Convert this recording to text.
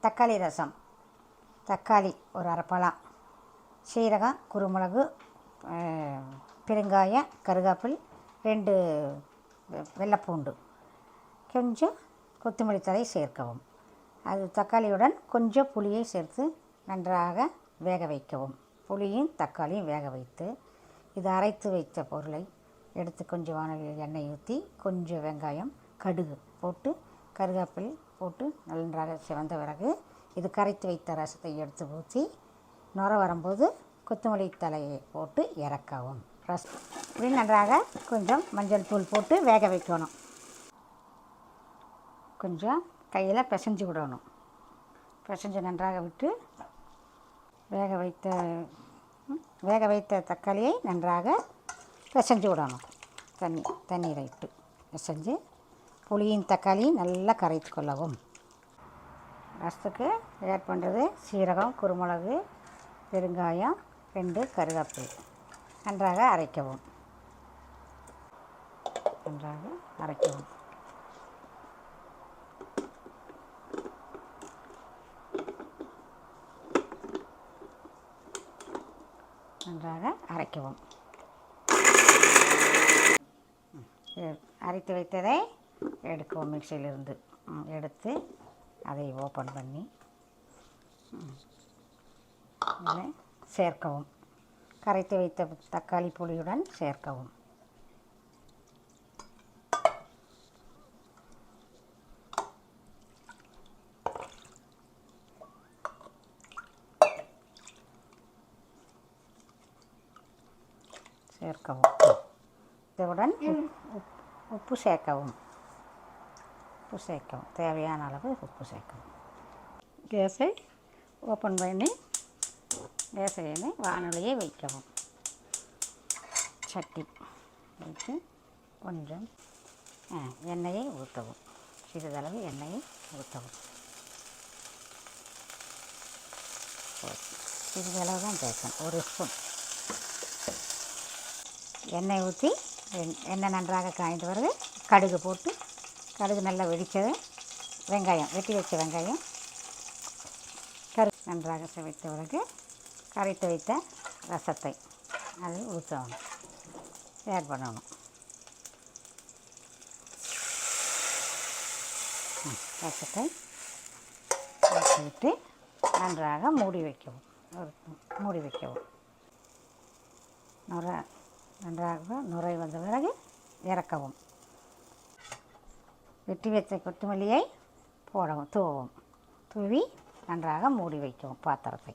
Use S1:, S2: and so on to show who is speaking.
S1: தக்காளி ரசம். தக்காளி ஒரு அரை பழம், சீரகம், குருமிளகு, பெருங்காயம், கருவேப்பிலை, 2 வெள்ளைப்பூண்டு, கொஞ்சம் கொத்தமல்லி தழை சேர்க்கவும். அது தக்காளியுடன் கொஞ்சம் புளியை சேர்த்து நன்றாக வேக வைக்கவும். புளியும் தக்காளியும் வேக வைத்து இது அரைத்து வைத்த பொருளை எடுத்து கொஞ்சம் வானலில் எண்ணெய் ஊற்றி கொஞ்சம் வெங்காயம், கடுகு போட்டு கருவேப்பிலை போட்டு நன்றாக சிவந்த பிறகு இது கரைத்து வைத்த ரசத்தை எடுத்து ஊற்றி நுர வரும்போது கொத்தமல்லி தலையை போட்டு இறக்கவும். இப்படி நன்றாக கொஞ்சம் மஞ்சள் தூள் போட்டு வேக வைக்கணும். கொஞ்சம் கையில் பிசைஞ்சு விடணும். பிசைஞ்சு நன்றாக விட்டு வேக வைத்த தக்காளியை நன்றாக பிசைஞ்சு விடணும். தண்ணீரை இட்டு பிசைஞ்சு புளியும் தக்காளியும் நல்லா கரைத்து கொள்ளவும். ரசத்துக்கு ஆட் பண்ணுறது சீரகம், குருமிளகு, பெருங்காயம், 2 கருவேப்பிலை. நன்றாக அரைக்கவும். நன்றாக அரைக்கவும். நன்றாக அரைக்கவும். அரைத்து வைத்ததை எடுக்கவும். மிக்சியிலிருந்து எடுத்து அதை ஓப்பன் பண்ணி இதில் சேர்க்கவும். கரைத்து வைத்த தக்காளி புளியுடன் சேர்க்கவும். இதுடன் உப்பு சேர்க்கவும். தேவையான அளவு உப்பு சேர்க்கவும். கேஸை ஓப்பன் பண்ணி வானொலியை வைக்கவும். சட்டி வைத்து கொஞ்சம் எண்ணெயை ஊற்றவும். சிறிதளவு எண்ணெயை ஊற்றவும். சிறிதளவு தான் சேர்க்கணும். 1 ஸ்பூன் எண்ணெய் ஊற்றி எண்ணெய் நன்றாக காய்ந்த பிறகு கடுகு போட்டு கடுகு நல்லா வெடித்தது வெங்காயம், வெட்டி வச்ச வெங்காயம், நன்றாக வைத்த பிறகு கரைத்து வைத்த ரசத்தை அதில் ஊற்றணும். ஆட் பண்ணணும். ரசத்தை விட்டு நன்றாக மூடி வைக்கவும். நன்றாக நுரை வந்த பிறகு இறக்கவும். வெட்டி வைத்த கொத்தமல்லியை தூவவும். தூவி நன்றாக மூடி வைக்கவும் பாத்திரத்தை.